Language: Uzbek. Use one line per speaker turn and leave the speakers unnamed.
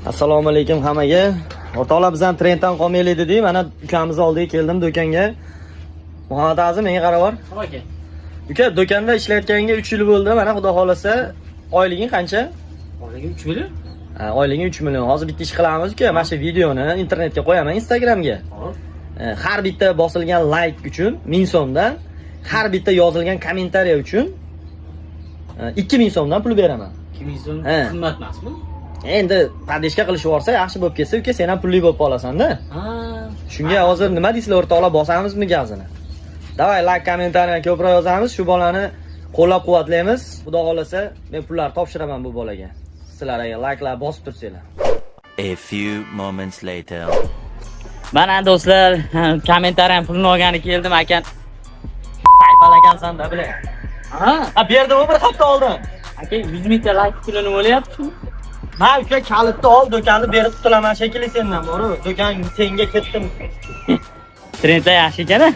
Assalomu alaykum hammaga. O'rtoqlar bizdan trenddan qolmaylik dedik. Mana ukamiz oldiga keldim do'konga. Muhammad Azim menga qarab bor.
Aka.
Uka, do'konda ishlayotganiga 3 yil bo'ldi. Mana xudo xolasa oyliging qancha?
Oyligim 3 million.
Oyliging 3 million. Hozir bitta ish qilamiz uka. Mana shu videoni internetga qo'yaman, Instagramga. Har bitta bosilgan like uchun 1000 so'mdan, har bitta yozilgan kommentariya uchun 2000 so'mdan pul beraman.
2000 so'm qimmat emasmi?
Endi pardeshka qilishib olsa, yaxshi bo'lib ketsa, uka sen ham pulli bo'lib qolasan-da. Shunga hozir nima deysizlar o'rtoqlar, bosamizmi gazini? Davay, like, kommentariyani ko'proq yozamiz, shu bolani qo'llab-quvvatlaymiz. Xudo xolasa, men pullar topshiraman bu bolaga. Sizlarga like'lar bosib tursanglar.
A few moments later.
Mana do'stlar, kommentariyam pulni olgani keldim ekan.
Sayfalagansan-da, bilay. Ha, berdim bir hafta oldin.
Aka 100 mingta like puli nima bo'lyapti?
Ha, uka kalitni ol, do'konni berib turaman shekilli sendan bor. Do'kon senga ketdim.
Trendda yaxshi ekan-a?